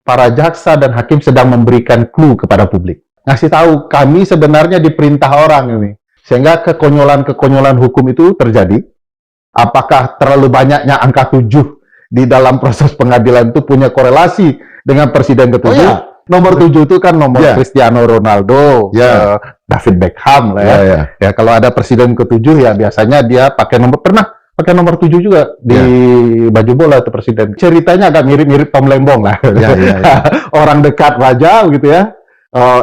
para jaksa dan hakim sedang memberikan clue kepada publik. Ngasih tahu kami sebenarnya diperintah orang ini. Sehingga kekonyolan-kekonyolan hukum itu terjadi. Apakah terlalu banyaknya angka 7 di dalam proses pengadilan itu punya korelasi dengan presiden ke-7? Oh, ya. Nomor 7 itu kan nomor Cristiano Ronaldo, David Beckham lah ya. Ya kalau ada presiden ke-7 ya biasanya dia pakai nomor 7 juga di baju bola itu presiden. Ceritanya agak mirip-mirip Tom Lembong lah. Orang dekat raja gitu ya,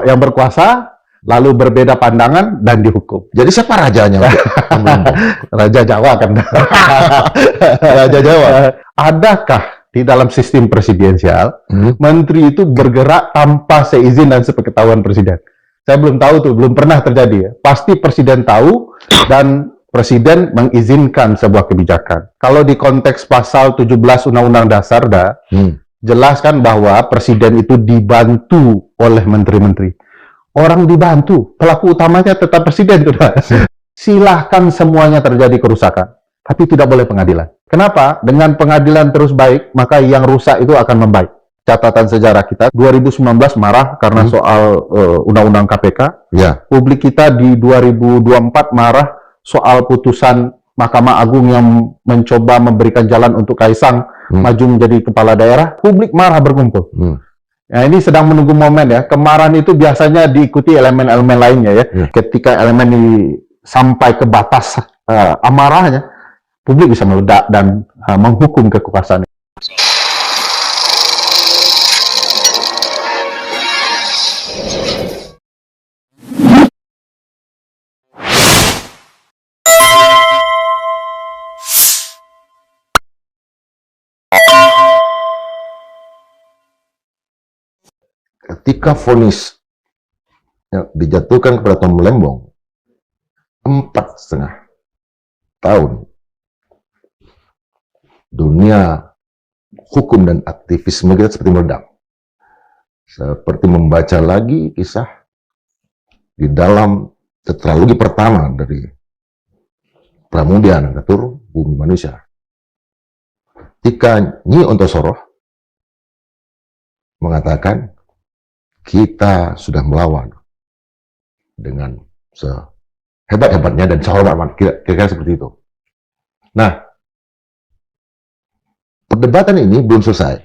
yang berkuasa, lalu berbeda pandangan dan dihukum. Jadi siapa rajanya? Raja Jawa kan. Raja Jawa. Adakah di dalam sistem presidensial, menteri itu bergerak tanpa seizin dan sepengetahuan presiden? Saya belum tahu tuh, belum pernah terjadi ya. Pasti presiden tahu dan presiden mengizinkan sebuah kebijakan. Kalau di konteks pasal 17 Undang-Undang Dasar, jelaskan bahwa presiden itu dibantu oleh menteri-menteri. Orang dibantu, pelaku utamanya tetap presiden. Silahkan semuanya terjadi kerusakan, tapi tidak boleh pengadilan. Kenapa? Dengan pengadilan terus baik, maka yang rusak itu akan membaik. Catatan sejarah kita, 2019 marah karena soal Undang-Undang KPK. Publik kita di 2024 marah soal putusan Mahkamah Agung yang mencoba memberikan jalan untuk Kaisang maju menjadi kepala daerah. Publik marah berkumpul. Nah, ini sedang menunggu momen ya. Kemarahan itu biasanya diikuti elemen-elemen lainnya ya. Ketika elemen ini sampai ke batas amarahnya, publik bisa meledak dan menghukum kekuasaan. Ketika vonis dijatuhkan kepada Tom Lembong 4,5 tahun, dunia hukum dan aktivisme kita seperti meledak. Seperti membaca lagi kisah di dalam tetralogi pertama dari Pramudia Nagatur Bumi Manusia. Ketika Nyi Ontosoro mengatakan kita sudah melawan dengan sehebat-hebatnya dan sehormat, kira-kira seperti itu. Nah, perdebatan ini belum selesai.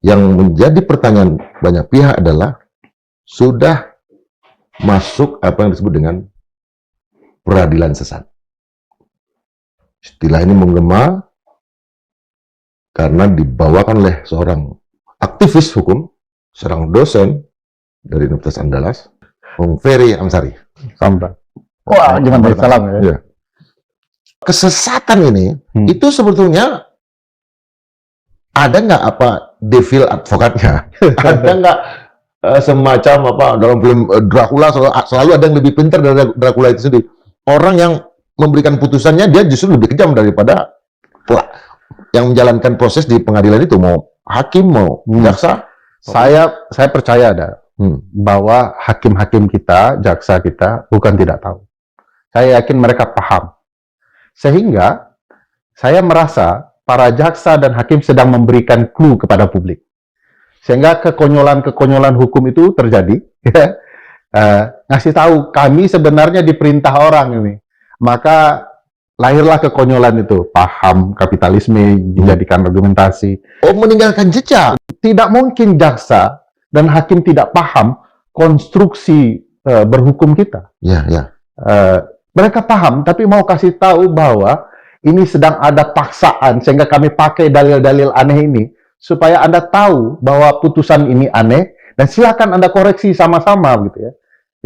Yang menjadi pertanyaan banyak pihak adalah, sudah masuk apa yang disebut dengan peradilan sesat. Istilah ini menggema karena dibawakan oleh seorang aktivis hukum, seorang dosen dari Universitas Andalas, Bung Ferry Amsari. Wah, jangan salam ya. Kesesatan ini, itu sebetulnya ada nggak apa devil advokatnya? Ada nggak semacam apa dalam film Dracula selalu ada yang lebih pintar dari Dracula itu sendiri. Orang yang memberikan putusannya dia justru lebih kejam daripada yang menjalankan proses di pengadilan itu, mau hakim mau jaksa. Saya percaya bahwa hakim-hakim kita, jaksa kita bukan tidak tahu. Saya yakin mereka paham. Sehingga saya merasa para jaksa dan hakim sedang memberikan clue kepada publik. Sehingga kekonyolan-kekonyolan hukum itu terjadi. Ngasih tahu kami sebenarnya diperintah orang ini. Maka lahirlah kekonyolan itu. Paham kapitalisme dijadikan argumentasi. Oh, meninggalkan jejak. Tidak mungkin jaksa dan hakim tidak paham konstruksi berhukum kita. Mereka paham, tapi mau kasih tahu bahwa ini sedang ada paksaan, sehingga kami pakai dalil-dalil aneh ini, supaya Anda tahu bahwa putusan ini aneh, dan silakan Anda koreksi sama-sama, gitu ya.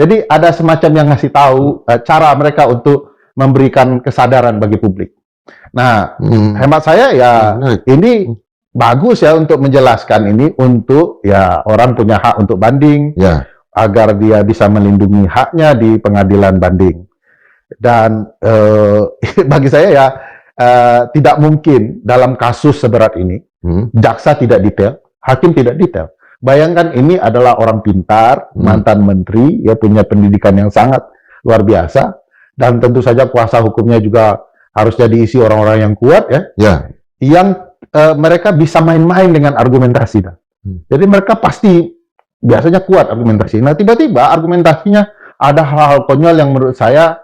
Jadi ada semacam yang ngasih tahu cara mereka untuk memberikan kesadaran bagi publik. Nah, hemat saya ya, ini bagus ya untuk menjelaskan ini, untuk ya orang punya hak untuk banding, agar dia bisa melindungi haknya di pengadilan banding. Dan bagi saya ya tidak mungkin dalam kasus seberat ini jaksa tidak detail, hakim tidak detail. Bayangkan ini adalah orang pintar, mantan menteri, ya punya pendidikan yang sangat luar biasa, dan tentu saja kuasa hukumnya juga harusnya diisi orang-orang yang kuat ya, yang mereka bisa main-main dengan argumentasi. Jadi mereka pasti biasanya kuat argumentasi. Nah, tiba-tiba argumentasinya ada hal-hal konyol yang menurut saya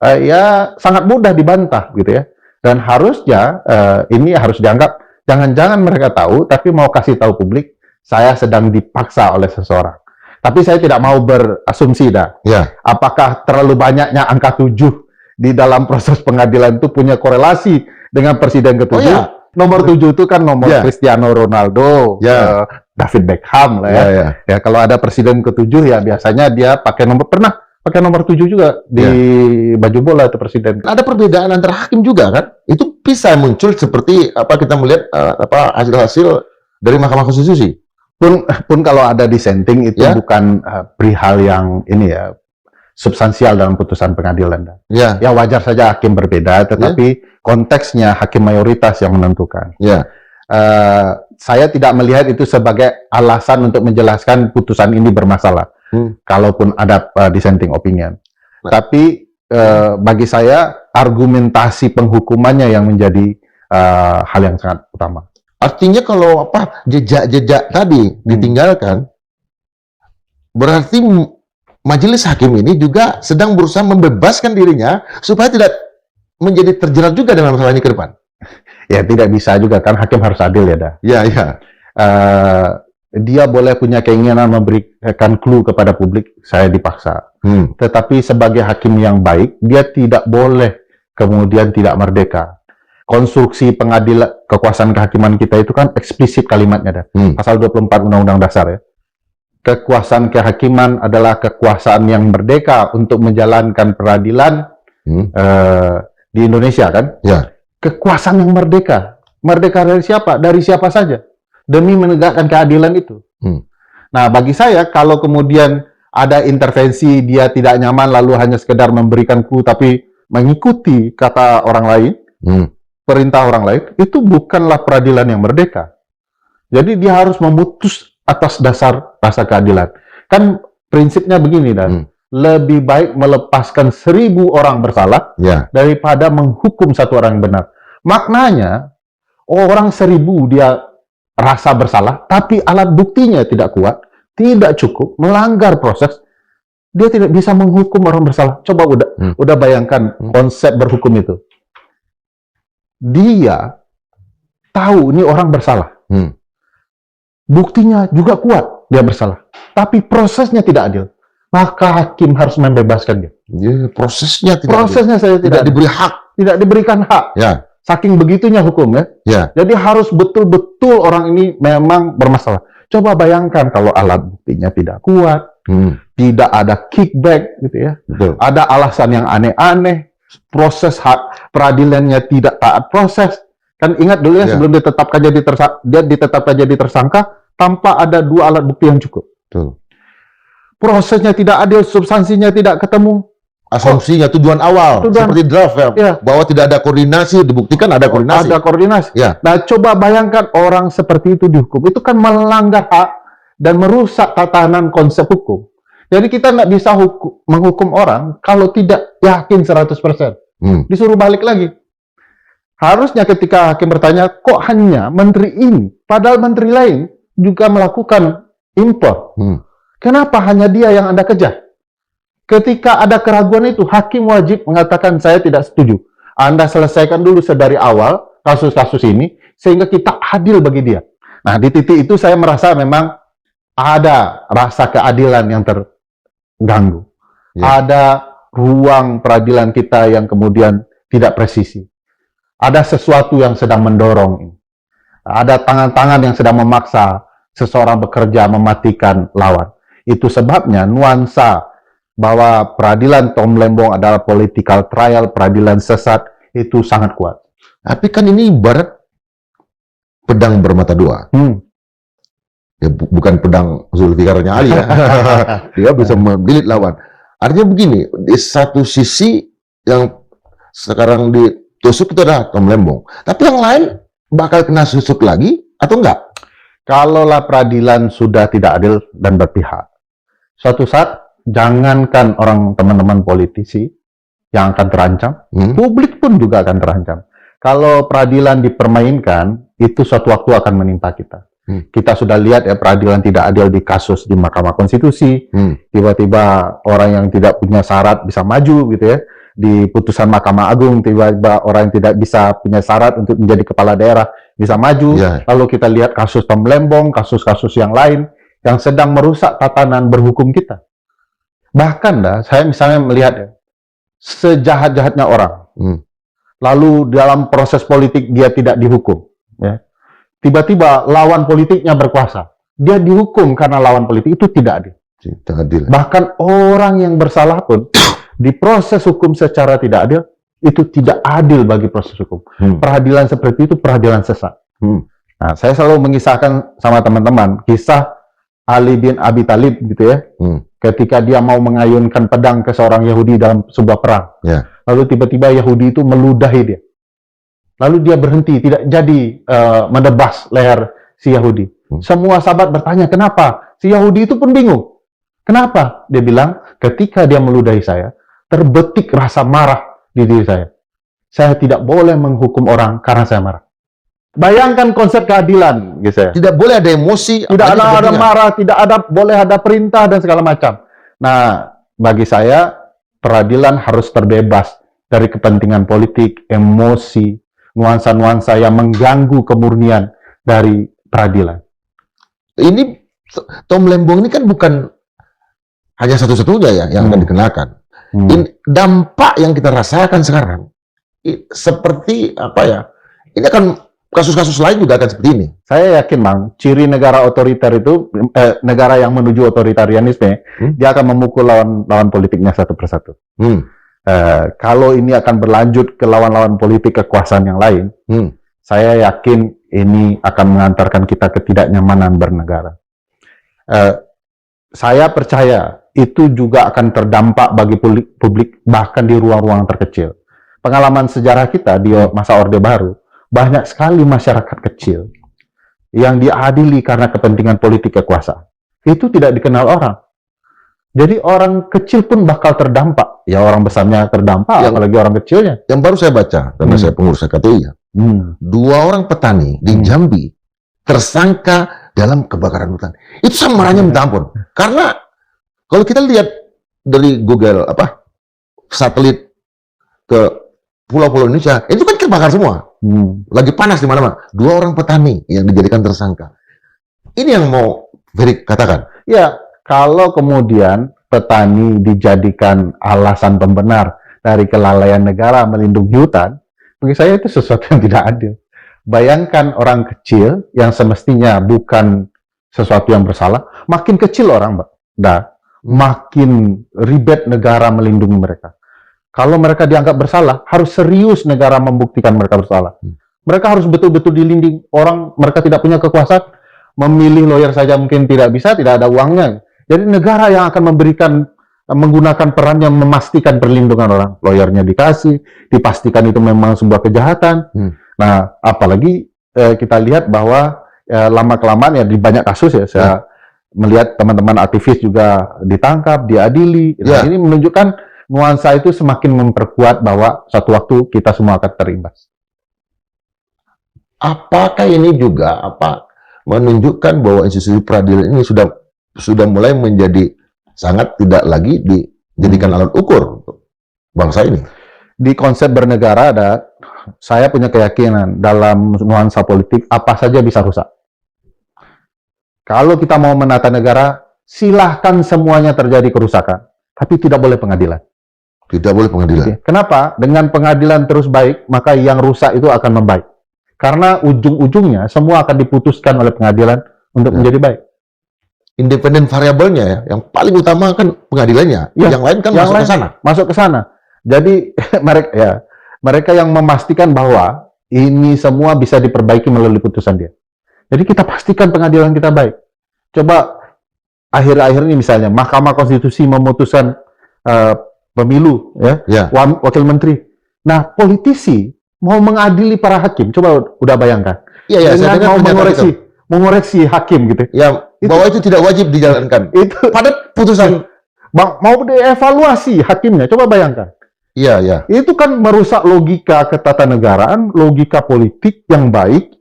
ya sangat mudah dibantah gitu ya. Dan harusnya ini harus dianggap jangan-jangan mereka tahu tapi mau kasih tahu publik saya sedang dipaksa oleh seseorang. Tapi saya tidak mau berasumsi dah. Ya. Apakah terlalu banyaknya angka 7 di dalam proses pengadilan itu punya korelasi dengan presiden ke-7? Oh, ya. Nomor 7 itu kan nomor Cristiano Ronaldo, David Beckham lah ya. Ya, kalau ada presiden ke-7 ya biasanya dia pakai pernah pakai nomor 7 juga di baju bola itu presiden. Ada perbedaan antara hakim juga kan? Itu bisa muncul seperti apa kita melihat hasil-hasil dari Mahkamah Konstitusi. Pun kalau ada dissenting itu bukan perihal yang ini ya substansial dalam putusan pengadilan. Ya wajar saja hakim berbeda, tetapi konteksnya hakim mayoritas yang menentukan. Saya tidak melihat itu sebagai alasan untuk menjelaskan putusan ini bermasalah. Kalaupun ada dissenting opinion. Tapi bagi saya argumentasi penghukumannya yang menjadi hal yang sangat utama. Artinya kalau jejak-jejak tadi ditinggalkan, berarti majelis hakim ini juga sedang berusaha membebaskan dirinya supaya tidak menjadi terjerat juga dengan masalah ini ke depan. Ya tidak bisa juga kan, hakim harus adil ya dah. Dia boleh punya keinginan memberikan clue kepada publik, saya dipaksa. Tetapi sebagai hakim yang baik, dia tidak boleh kemudian tidak merdeka. Konstruksi pengadilan kekuasaan kehakiman kita itu kan eksplisit kalimatnya dah. Pasal 24 Undang-Undang Dasar ya. Kekuasaan kehakiman adalah kekuasaan yang merdeka untuk menjalankan peradilan di Indonesia kan? Kekuasaan yang merdeka. Merdeka dari siapa? Dari siapa saja. Demi menegakkan keadilan itu. Nah, bagi saya kalau kemudian ada intervensi dia tidak nyaman lalu hanya sekedar memberikan clue tapi mengikuti kata orang lain, perintah orang lain, itu bukanlah peradilan yang merdeka. Jadi dia harus memutus atas dasar rasa keadilan. Kan prinsipnya begini dan lebih baik melepaskan 1000 orang bersalah daripada menghukum satu orang yang benar. Maknanya orang 1000 dia rasa bersalah, tapi alat buktinya tidak kuat, tidak cukup, melanggar proses, dia tidak bisa menghukum orang bersalah. Coba udah bayangkan konsep berhukum itu. Dia tahu ini orang bersalah. Buktinya juga kuat dia bersalah. Tapi prosesnya tidak adil. Maka hakim harus membebaskan dia. Prosesnya saya tidak diberi hak. Tidak diberikan hak. Saking begitunya hukum ya. Jadi harus betul-betul orang ini memang bermasalah. Coba bayangkan kalau alat buktinya tidak kuat, tidak ada kickback gitu ya. Ada alasan yang aneh-aneh. Proses hak peradilannya tidak taat proses. Kan ingat dulu ya sebelum dia ditetapkan jadi tersangka tanpa ada 2 alat bukti yang cukup. Prosesnya tidak adil, substansinya tidak ketemu. Asumsinya tujuan awal seperti draft bahwa tidak ada koordinasi, dibuktikan ada koordinasi. Ada koordinasi. Nah, coba bayangkan orang seperti itu dihukum. Itu kan melanggar hak dan merusak tatanan konsep hukum. Jadi kita nggak bisa menghukum orang kalau tidak yakin 100%. Disuruh balik lagi. Harusnya ketika hakim bertanya, kok hanya menteri ini? Padahal menteri lain juga melakukan impor. Kenapa hanya dia yang Anda kejar? Ketika ada keraguan itu, hakim wajib mengatakan saya tidak setuju. Anda selesaikan dulu sedari awal kasus-kasus ini, sehingga kita adil bagi dia. Nah, di titik itu saya merasa memang ada rasa keadilan yang terganggu. Ada ruang peradilan kita yang kemudian tidak presisi. Ada sesuatu yang sedang mendorong ini. Ada tangan-tangan yang sedang memaksa seseorang bekerja mematikan lawan. Itu sebabnya nuansa bahwa peradilan Tom Lembong adalah political trial, peradilan sesat, itu sangat kuat. Tapi kan ini ibarat pedang bermata dua. Ya, bukan pedang Zulfikarnya Ali ya. Dia bisa membilit lawan. Artinya begini, di satu sisi yang sekarang ditusuk itu adalah Tom Lembong. Tapi yang lain bakal kena susuk lagi atau enggak? Kalaulah peradilan sudah tidak adil dan berpihak, suatu saat jangankan orang teman-teman politisi yang akan terancam, publik pun juga akan terancam. Kalau peradilan dipermainkan, itu suatu waktu akan menimpa kita. Kita sudah lihat ya peradilan tidak adil di kasus di Mahkamah Konstitusi. Tiba-tiba orang yang tidak punya syarat bisa maju gitu ya. Di putusan Mahkamah Agung tiba-tiba orang yang tidak bisa punya syarat untuk menjadi kepala daerah bisa maju. Lalu kita lihat kasus Tom Lembong, kasus-kasus yang lain yang sedang merusak tatanan berhukum kita. Bahkan saya misalnya melihat ya, sejahat-jahatnya orang, lalu dalam proses politik dia tidak dihukum, ya. Tiba-tiba lawan politiknya berkuasa, dia dihukum karena lawan politik itu tidak adil. Tidak adil. Bahkan orang yang bersalah pun diproses hukum secara tidak adil, itu tidak adil bagi proses hukum. Peradilan seperti itu peradilan sesat. Nah, saya selalu mengisahkan sama teman-teman kisah Ali bin Abi Thalib gitu ya. Ketika dia mau mengayunkan pedang ke seorang Yahudi dalam sebuah perang. Lalu tiba-tiba Yahudi itu meludahi dia. Lalu dia berhenti, tidak jadi menebas leher si Yahudi. Semua sahabat bertanya, kenapa? Si Yahudi itu pun bingung. Kenapa? Dia bilang, ketika dia meludahi saya, terbetik rasa marah di diri saya. Saya tidak boleh menghukum orang karena saya marah. Bayangkan konsep keadilan, gitu ya. Tidak boleh ada emosi, tidak ada marah, tidak ada boleh ada perintah dan segala macam. Nah, bagi saya peradilan harus terbebas dari kepentingan politik, emosi, nuansa-nuansa yang mengganggu kemurnian dari peradilan. Ini Tom Lembong ini kan bukan hanya satu-satunya ya yang akan dikenakan. Ini dampak yang kita rasakan sekarang seperti apa ya? Ini akan kasus-kasus lain juga akan seperti ini. Saya yakin, Bang, ciri negara otoriter itu, negara yang menuju otoritarianisme, dia akan memukul lawan politiknya satu persatu. Kalau ini akan berlanjut ke lawan-lawan politik kekuasaan yang lain, saya yakin ini akan mengantarkan kita ketidaknyamanan bernegara. Saya percaya itu juga akan terdampak bagi publik bahkan di ruang-ruang terkecil. Pengalaman sejarah kita di masa Orde Baru, banyak sekali masyarakat kecil yang diadili karena kepentingan politik kekuasaan. Itu tidak dikenal orang. Jadi orang kecil pun bakal terdampak. Ya orang besarnya terdampak, apalagi orang kecilnya. Yang baru saya baca, karena saya pengurus KTI ya. 2 orang petani di Jambi tersangka dalam kebakaran hutan. Itu sama marahnya minta ampun. Karena kalau kita lihat dari Google satelit ke pulau-pulau Indonesia, itu kan kebakar semua. Lagi panas di mana-mana. 2 orang petani yang dijadikan tersangka. Ini yang mau Ferry katakan. Ya, kalau kemudian petani dijadikan alasan pembenar dari kelalaian negara melindungi hutan, bagi saya itu sesuatu yang tidak adil. Bayangkan orang kecil yang semestinya bukan sesuatu yang bersalah, makin kecil orang, makin ribet negara melindungi mereka. Kalau mereka dianggap bersalah, harus serius negara membuktikan mereka bersalah. Mereka harus betul-betul dilindungi. Orang mereka tidak punya kekuasaan, memilih lawyer saja mungkin tidak bisa, tidak ada uangnya. Jadi negara yang akan menggunakan peran yang memastikan perlindungan orang. Lawyernya dikasih, dipastikan itu memang sebuah kejahatan. Nah, apalagi kita lihat bahwa lama-kelamaan ya di banyak kasus ya, saya melihat teman-teman aktivis juga ditangkap, diadili. Nah, ini menunjukkan nuansa itu semakin memperkuat bahwa suatu waktu kita semua akan terimbas. Apakah ini juga menunjukkan bahwa institusi peradilan ini sudah mulai menjadi sangat tidak lagi dijadikan alat ukur untuk bangsa ini? Di konsep bernegara saya punya keyakinan dalam nuansa politik apa saja bisa rusak. Kalau kita mau menata negara, silahkan semuanya terjadi kerusakan, tapi tidak boleh pengadilan. Tidak boleh pengadilan. Kenapa? Dengan pengadilan terus baik, maka yang rusak itu akan membaik. Karena ujung-ujungnya semua akan diputuskan oleh pengadilan untuk menjadi baik. Independen variabelnya ya, yang paling utama kan pengadilannya. Yang lain kan masuk ke sana. Masuk ke sana. Jadi mereka yang memastikan bahwa ini semua bisa diperbaiki melalui putusan dia. Jadi kita pastikan pengadilan kita baik. Coba akhir-akhir ini misalnya Mahkamah Konstitusi memutuskan pemilu, wakil menteri. Nah, politisi mau mengadili para hakim, coba udah bayangkan. Dengan mau mengoreksi hakim gitu. Ya, bahwa itu tidak wajib dijalankan. Itu pada putusan mau dievaluasi hakimnya, coba bayangkan. Itu kan merusak logika ketatanegaraan, logika politik yang baik,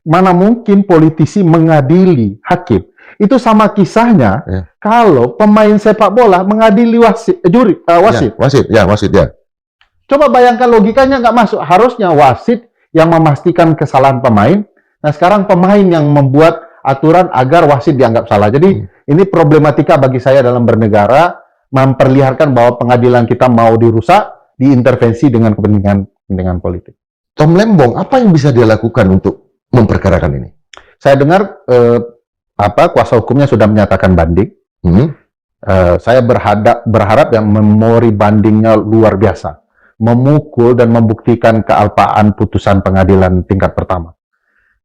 Mana mungkin politisi mengadili hakim? Itu sama kisahnya kalau pemain sepak bola mengadili wasit. Wasit ya. Coba bayangkan logikanya nggak masuk. Harusnya wasit yang memastikan kesalahan pemain. Nah sekarang pemain yang membuat aturan agar wasit dianggap salah. Jadi ini problematika bagi saya dalam bernegara, memperlihatkan bahwa pengadilan kita mau dirusak, diintervensi dengan kepentingan politik. Tom Lembong, apa yang bisa dia lakukan untuk memperkarakan ini? Saya dengar kuasa hukumnya sudah menyatakan banding. Saya berharap yang memori bandingnya luar biasa, memukul dan membuktikan kealpaan putusan pengadilan tingkat pertama.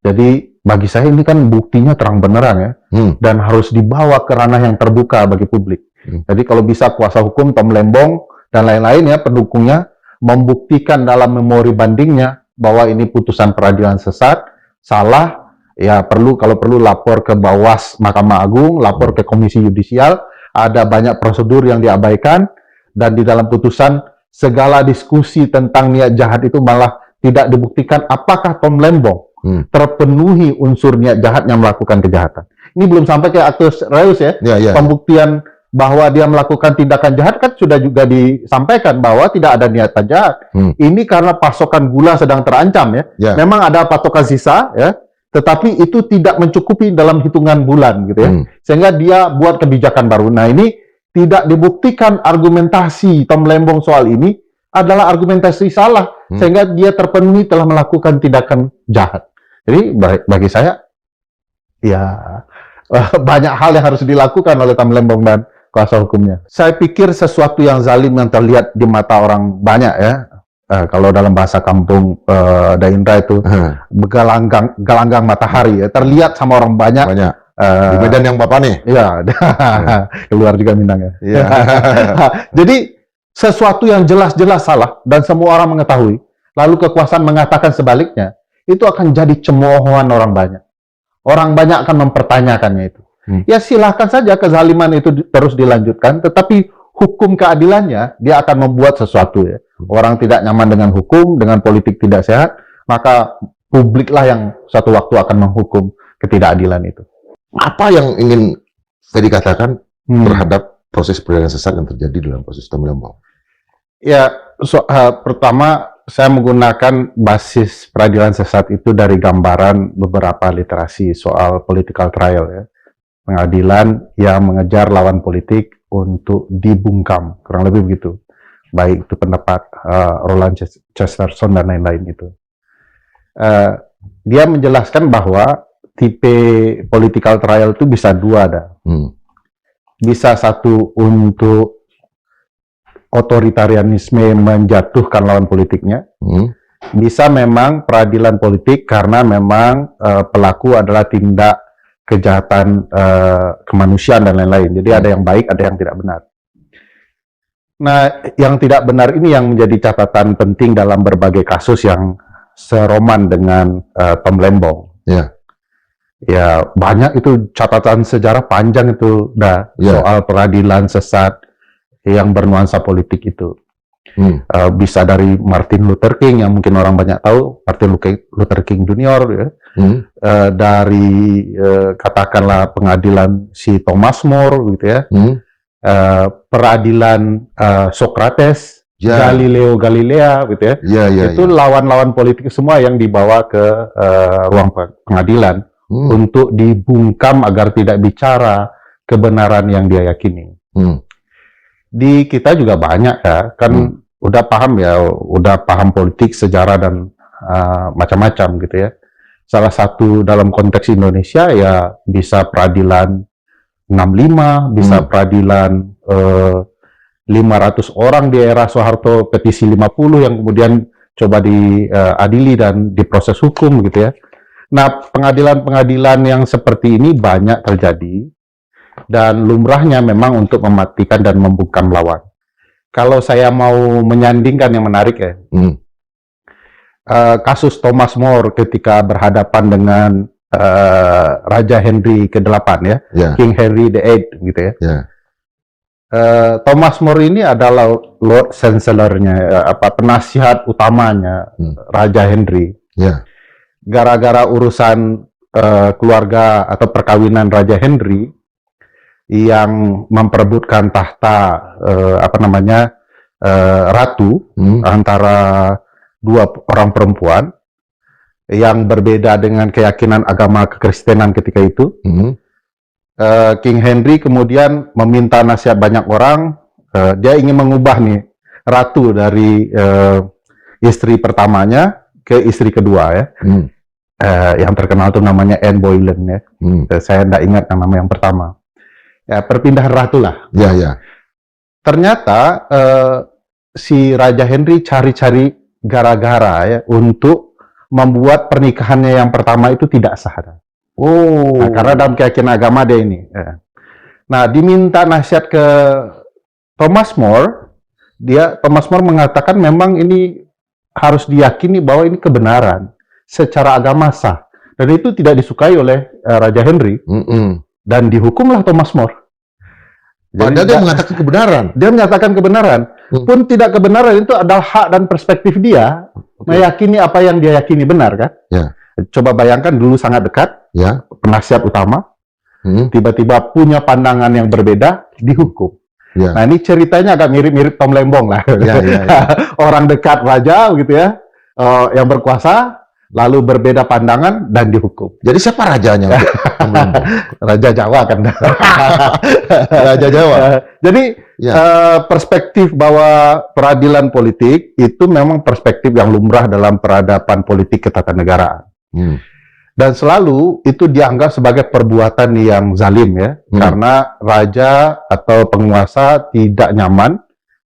Jadi bagi saya ini kan buktinya terang benerang ya, dan harus dibawa ke ranah yang terbuka bagi publik. Jadi kalau bisa kuasa hukum Tom Lembong dan lain-lain ya pendukungnya membuktikan dalam memori bandingnya bahwa ini putusan peradilan sesat, salah, ya kalau perlu lapor ke Bawas Mahkamah Agung, lapor ke Komisi Yudisial, ada banyak prosedur yang diabaikan, dan di dalam putusan segala diskusi tentang niat jahat itu malah tidak dibuktikan apakah Tom Lembong terpenuhi unsur niat jahatnya melakukan kejahatan. Ini belum sampai ke actus reus ya, pembuktian bahwa dia melakukan tindakan jahat kan sudah juga disampaikan bahwa tidak ada niatan jahat. Ini karena pasokan gula sedang terancam ya. Memang ada patokan sisa ya, tetapi itu tidak mencukupi dalam hitungan bulan gitu ya. Sehingga dia buat kebijakan baru. Nah, ini tidak dibuktikan argumentasi Tom Lembong soal ini adalah argumentasi salah sehingga dia terpenuhi telah melakukan tindakan jahat. Jadi bagi saya ya banyak hal yang harus dilakukan oleh Tom Lembong dan kuasa hukumnya. Saya pikir sesuatu yang zalim yang terlihat di mata orang banyak ya. Kalau dalam bahasa kampung Daindra itu galanggang matahari ya, terlihat sama orang banyak. Di Medan yang Bapak nih. Iya, keluar juga Minang ya. Jadi sesuatu yang jelas-jelas salah dan semua orang mengetahui, lalu kekuasaan mengatakan sebaliknya, itu akan jadi cemoohan orang banyak. Orang banyak akan mempertanyakannya itu. Ya silahkan saja kezaliman itu terus dilanjutkan, tetapi hukum keadilannya dia akan membuat sesuatu ya. Orang tidak nyaman dengan hukum, dengan politik tidak sehat, maka publiklah yang suatu waktu akan menghukum ketidakadilan itu. Apa yang ingin saya dikatakan terhadap proses peradilan sesat yang terjadi dalam proses Tom Lembong? Ya, pertama saya menggunakan basis peradilan sesat itu dari gambaran beberapa literasi soal political trial ya. Pengadilan yang mengejar lawan politik untuk dibungkam, kurang lebih begitu. Baik itu pendapat Roland Chesterton dan lain-lain itu. Dia menjelaskan bahwa tipe political trial itu bisa dua ada. Bisa satu untuk otoritarianisme menjatuhkan lawan politiknya. Bisa memang peradilan politik karena memang pelaku adalah tindak kejahatan kemanusiaan dan lain-lain. Jadi ada yang baik, ada yang tidak benar. Nah, yang tidak benar ini yang menjadi catatan penting dalam berbagai kasus yang seroman dengan Tom Lembong. Ya, banyak itu catatan sejarah panjang itu soal peradilan sesat yang bernuansa politik itu. Bisa dari Martin Luther King yang mungkin orang banyak tahu, Martin Luther King Junior ya. Dari katakanlah pengadilan si Thomas More gitu ya. Peradilan Socrates, Galileo Galilea gitu ya. Itu lawan-lawan politik semua yang dibawa ke ruang pengadilan untuk dibungkam agar tidak bicara kebenaran yang dia yakini. Di kita juga banyak ya, kan udah paham politik, sejarah dan macam-macam gitu ya. Salah satu dalam konteks Indonesia ya bisa peradilan 65, bisa peradilan 500 orang di era Soeharto, petisi 50 yang kemudian coba diadili dan diproses hukum gitu ya. Nah, pengadilan-pengadilan yang seperti ini banyak terjadi dan lumrahnya memang untuk mematikan dan membungkam lawan. Kalau saya mau menyandingkan yang menarik ya, kasus Thomas More ketika berhadapan dengan Raja Henry ke-8 ya, King Henry VIII gitu ya. Thomas More ini adalah Lord Chancellor-nya, penasihat utamanya Raja Henry. gara-gara urusan keluarga atau perkawinan Raja Henry yang memperebutkan tahta ratu antara dua orang perempuan yang berbeda dengan keyakinan agama kekristenan ketika itu. King Henry kemudian meminta nasihat banyak orang. Dia ingin mengubah nih ratu dari istri pertamanya ke istri kedua ya. Yang terkenal tuh namanya Anne Boleyn ya. Saya tidak ingat yang nama yang pertama. Ya, perpindahan ratu lah. Ya. Ternyata si Raja Henry cari-cari gara-gara ya untuk membuat pernikahannya yang pertama itu tidak sah. Nah, karena dalam keyakinan agama dia ini. Nah, diminta nasihat ke Thomas More. Thomas More mengatakan memang ini harus diyakini bahwa ini kebenaran secara agama sah. Dan itu tidak disukai oleh Raja Henry. Dan dihukumlah Thomas More. Padahal dia mengatakan kebenaran. Dia menyatakan kebenaran. Pun tidak kebenaran itu adalah hak dan perspektif dia. Meyakini apa yang dia yakini benar kan? Ya. Coba bayangkan dulu sangat dekat. Ya. Penasihat utama. Tiba-tiba punya pandangan yang berbeda, dihukum. Ya. Nah ini ceritanya agak mirip-mirip Tom Lembong lah. Ya. Orang dekat raja gitu ya. Yang berkuasa. Lalu berbeda pandangan dan dihukum. Jadi siapa rajanya? Raja Jawa kan. Raja Jawa. Jadi perspektif bahwa peradilan politik itu memang perspektif yang lumrah dalam peradaban politik ketatanegaraan. Dan selalu itu dianggap sebagai perbuatan yang zalim ya. Karena raja atau penguasa tidak nyaman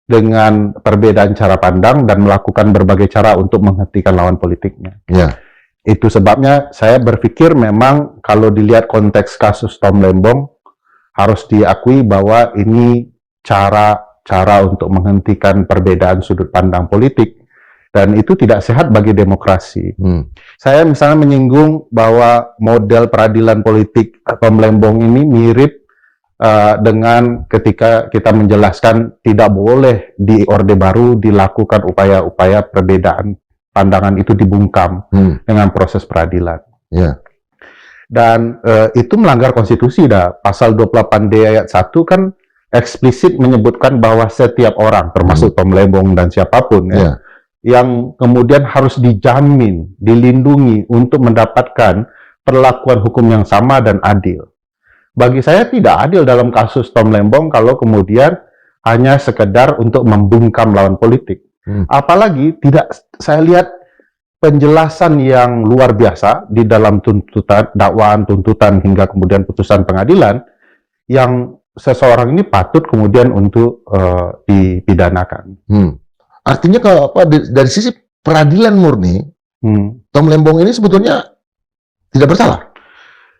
dengan perbedaan cara pandang dan melakukan berbagai cara untuk menghentikan lawan politiknya. Ya. Itu sebabnya saya berpikir memang kalau dilihat konteks kasus Tom Lembong harus diakui bahwa ini cara untuk menghentikan perbedaan sudut pandang politik dan itu tidak sehat bagi demokrasi. Saya misalnya menyinggung bahwa model peradilan politik Tom Lembong ini mirip dengan ketika kita menjelaskan tidak boleh di Orde Baru dilakukan upaya-upaya perbedaan pandangan itu dibungkam dengan proses peradilan. Yeah. Dan itu melanggar konstitusi dah. Pasal 28D ayat 1 kan eksplisit menyebutkan bahwa setiap orang, termasuk Tom Lembong dan siapapun ya, yang kemudian harus dijamin, dilindungi untuk mendapatkan perlakuan hukum yang sama dan adil. Bagi saya tidak adil dalam kasus Tom Lembong kalau kemudian hanya sekedar untuk membungkam lawan politik. Apalagi tidak saya lihat penjelasan yang luar biasa di dalam tuntutan, dakwaan, tuntutan hingga kemudian putusan pengadilan yang seseorang ini patut kemudian untuk dipidanakan. Artinya kalau dari sisi peradilan murni, Tom Lembong ini sebetulnya tidak bersalah.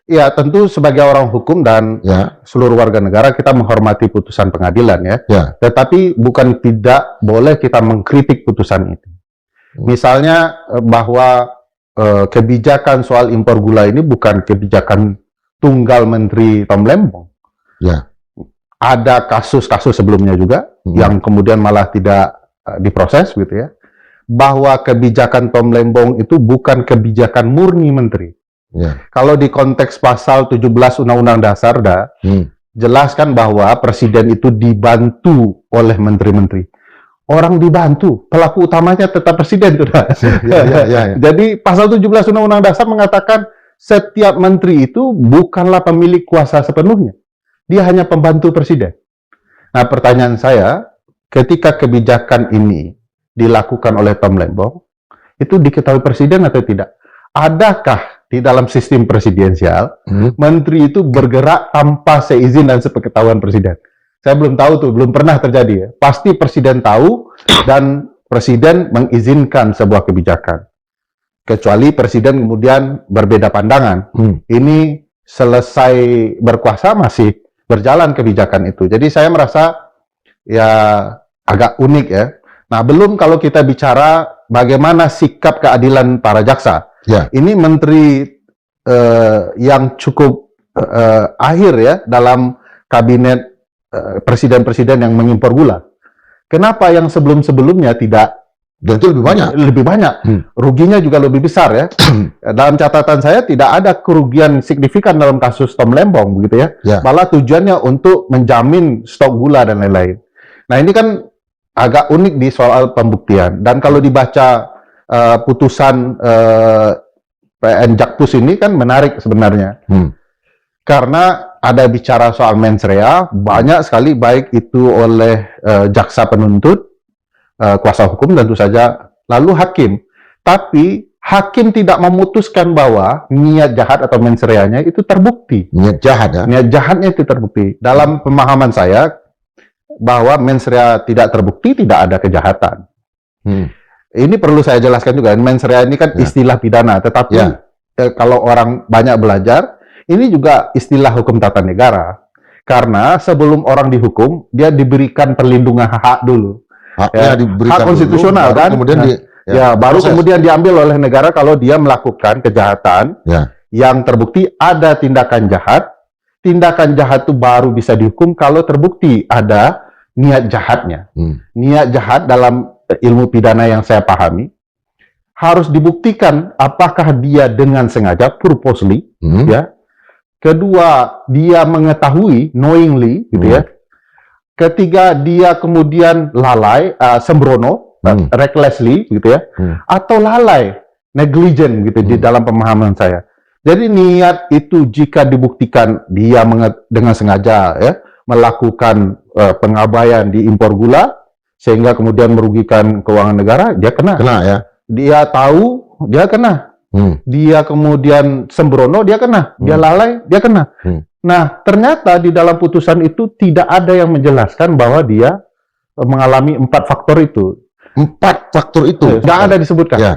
Ya, tentu sebagai orang hukum dan seluruh warga negara kita menghormati putusan pengadilan ya. Tetapi bukan tidak boleh kita mengkritik putusan itu. Misalnya bahwa kebijakan soal impor gula ini bukan kebijakan tunggal Menteri Tom Lembong. Ada kasus-kasus sebelumnya juga yang kemudian malah tidak diproses gitu ya. Bahwa kebijakan Tom Lembong itu bukan kebijakan murni Menteri. Kalau di konteks pasal 17 Undang-Undang Dasar jelaskan bahwa presiden itu dibantu oleh menteri-menteri. Orang dibantu, pelaku utamanya tetap presiden tuh. Jadi pasal 17 Undang-Undang Dasar mengatakan setiap menteri itu bukanlah pemilik kuasa sepenuhnya. Dia hanya pembantu presiden. Nah, pertanyaan saya, ketika kebijakan ini dilakukan oleh Tom Lembong, itu diketahui presiden atau tidak? Adakah di dalam sistem presidensial, menteri itu bergerak tanpa seizin dan sepengetahuan presiden? Saya belum tahu tuh, belum pernah terjadi ya. Pasti presiden tahu dan presiden mengizinkan sebuah kebijakan. Kecuali presiden kemudian berbeda pandangan. Ini selesai berkuasa masih berjalan kebijakan itu. Jadi saya merasa ya agak unik ya. Nah, belum kalau kita bicara bagaimana sikap keadilan para jaksa. Ini menteri yang cukup akhir ya dalam kabinet presiden-presiden yang mengimpor gula. Kenapa yang sebelum-sebelumnya tidak Dan itu lebih banyak. Lebih banyak. Ruginya juga lebih besar ya. Dalam catatan saya tidak ada kerugian signifikan dalam kasus Tom Lembong begitu ya. Ya. Malah tujuannya untuk menjamin stok gula dan lain-lain. Nah ini kan agak unik di soal pembuktian. Dan kalau dibaca putusan PN Jakpus ini kan menarik sebenarnya. Karena ada bicara soal mens rea, banyak sekali baik itu oleh jaksa penuntut, kuasa hukum tentu saja, lalu hakim. Tapi hakim tidak memutuskan bahwa niat jahat atau mens rea-nya itu terbukti. Niat jahat ya? Niat jahatnya itu terbukti. Dalam pemahaman saya, bahwa mens rea tidak terbukti, tidak ada kejahatan. Ini perlu saya jelaskan juga. Mens rea ini kan istilah pidana, tetapi kalau orang banyak belajar, ini juga istilah hukum tata negara. Karena sebelum orang dihukum, dia diberikan perlindungan hak dulu. Haknya diberikan hak konstitusional dulu, kan, kemudian baru kemudian diambil oleh negara kalau dia melakukan kejahatan yang terbukti ada tindakan jahat. Tindakan jahat itu baru bisa dihukum kalau terbukti ada niat jahatnya. Niat jahat dalam ilmu pidana yang saya pahami harus dibuktikan apakah dia dengan sengaja, purposely, ya. Kedua, dia mengetahui, knowingly, gitu ya. Ketiga, dia kemudian lalai, sembrono, recklessly, gitu ya, atau lalai, negligent, gitu di dalam pemahaman saya. Jadi niat itu jika dibuktikan dia dengan sengaja, ya, melakukan pengabaian di impor gula, sehingga kemudian merugikan keuangan negara, dia kena. Kena ya. Dia tahu, dia kena. Dia kemudian sembrono, dia kena. Dia lalai, dia kena. Nah, ternyata di dalam putusan itu tidak ada yang menjelaskan bahwa dia mengalami 4 faktor itu. 4 faktor itu? Tidak ada disebutkan. Ya.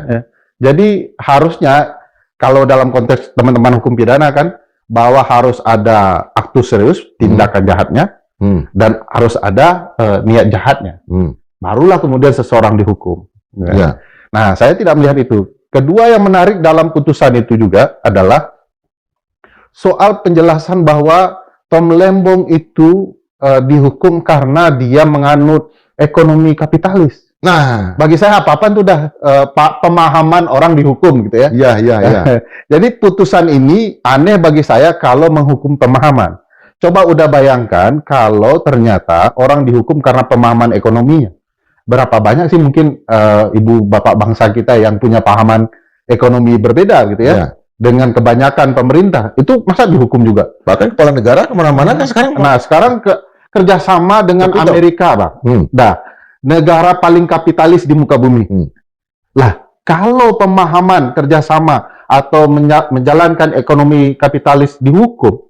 Jadi harusnya, kalau dalam konteks teman-teman hukum pidana kan, bahwa harus ada aktus serius, tindakan jahatnya, dan harus ada niat jahatnya. Barulah kemudian seseorang dihukum. Nah, saya tidak melihat itu. Kedua yang menarik dalam putusan itu juga adalah soal penjelasan bahwa Tom Lembong itu dihukum karena dia menganut ekonomi kapitalis. Nah, bagi saya apa-apa itu udah pemahaman orang dihukum gitu ya. Iya. Jadi putusan ini aneh bagi saya kalau menghukum pemahaman. Coba udah bayangkan kalau ternyata orang dihukum karena pemahaman ekonominya. Berapa banyak sih mungkin ibu bapak bangsa kita yang punya pahaman ekonomi berbeda gitu ya. Dengan kebanyakan pemerintah, itu masa dihukum juga? Bahkan kepala negara kemana-mana kan sekarang. Nah, sekarang kerjasama dengan Amerika, Bang. Nah, negara paling kapitalis di muka bumi. Lah, kalau pemahaman kerjasama atau menjalankan ekonomi kapitalis dihukum,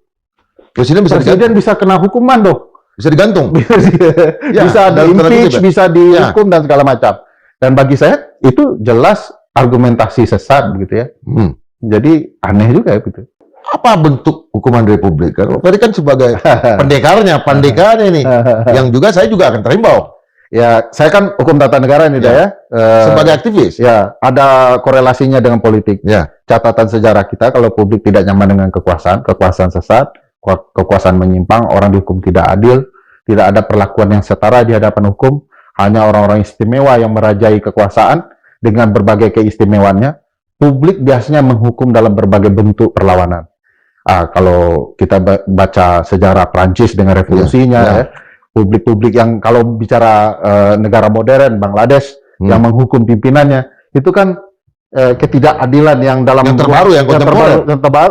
Presiden bisa kena hukuman dong. Bisa digantung. Bisa di-impeach, bisa dihukum dan segala macam. Dan bagi saya, itu jelas argumentasi sesat begitu ya. Jadi aneh juga gitu. Apa bentuk hukuman republik? Tadi kan sebagai pendekarnya ini, yang juga saya juga akan terimbau. Ya, saya kan hukum tata negara ini ya. Sebagai aktivis. Ya, ada korelasinya dengan politik. Catatan sejarah kita kalau publik tidak nyaman dengan kekuasaan sesat, kekuasaan menyimpang, orang dihukum tidak adil, tidak ada perlakuan yang setara di hadapan hukum, hanya orang-orang istimewa yang merajai kekuasaan dengan berbagai keistimewaannya. Publik biasanya menghukum dalam berbagai bentuk perlawanan. Kalau kita baca sejarah Prancis dengan revolusinya, publik-publik yang kalau bicara negara modern, Bangladesh, yang menghukum pimpinannya, itu kan ketidakadilan yang dalam yang terbaru, yang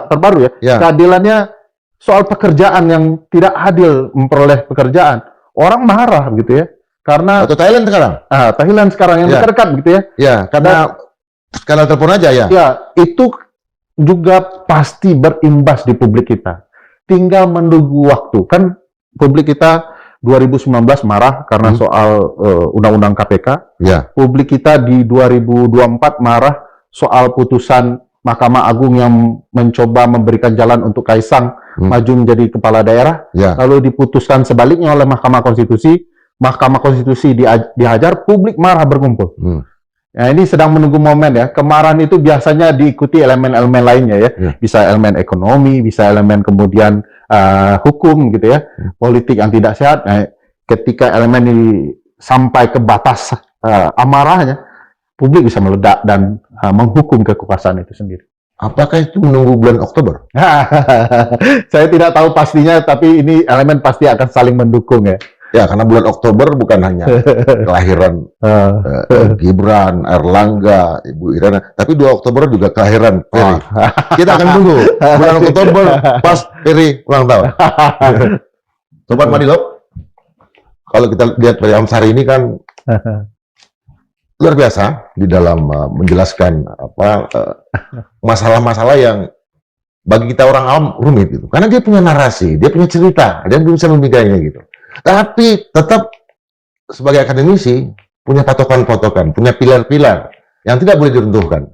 terbaru ya. Keadilannya soal pekerjaan yang tidak adil memperoleh pekerjaan. Orang marah gitu ya. Karena atau Thailand sekarang. Thailand sekarang yang dekat gitu ya. Ya, karena skala telepon aja ya. Ya, itu juga pasti berimbas di publik kita. Tinggal menunggu waktu. Kan publik kita 2019 marah karena soal undang-undang KPK. Publik kita di 2024 marah soal putusan Mahkamah Agung yang mencoba memberikan jalan untuk Kaisang maju menjadi kepala daerah. Lalu diputuskan sebaliknya oleh Mahkamah Konstitusi. Mahkamah Konstitusi dihajar, publik marah berkumpul. Nah, ini sedang menunggu momen ya. Kemarahan itu biasanya diikuti elemen-elemen lainnya ya. Bisa elemen ekonomi, bisa elemen kemudian hukum gitu ya. Politik yang tidak sehat. Nah, ketika elemen ini sampai ke batas amarahnya, publik bisa meledak dan menghukum kekuasaan itu sendiri. Apakah itu menunggu bulan Oktober? Saya tidak tahu pastinya, tapi ini elemen pasti akan saling mendukung ya. Ya, karena bulan Oktober bukan hanya kelahiran Gibran, Erlangga, Ibu Irana, tapi 2 Oktober juga kelahiran Ferry. Kita akan tunggu bulan Oktober pas Ferry ulang tahun. Sobat Madilog, kalau kita lihat Ferry Amsari ini kan luar biasa di dalam menjelaskan masalah-masalah yang bagi kita orang awam rumit gitu. Karena dia punya narasi, dia punya cerita, dia bisa memikirnya gitu. Tapi tetap sebagai akademisi punya patokan-patokan, punya pilar-pilar yang tidak boleh diruntuhkan.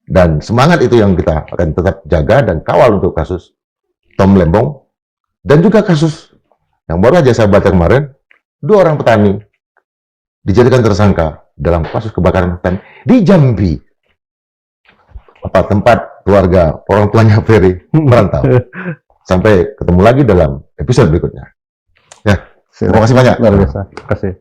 Dan semangat itu yang kita akan tetap jaga dan kawal untuk kasus Tom Lembong dan juga kasus yang baru aja saya baca kemarin, 2 orang petani dijadikan tersangka dalam kasus kebakaran hutan di Jambi, tempat keluarga orang tuanya Ferry merantau. Sampai ketemu lagi dalam episode berikutnya. Ya, terima kasih banyak. Luar biasa. Terima kasih.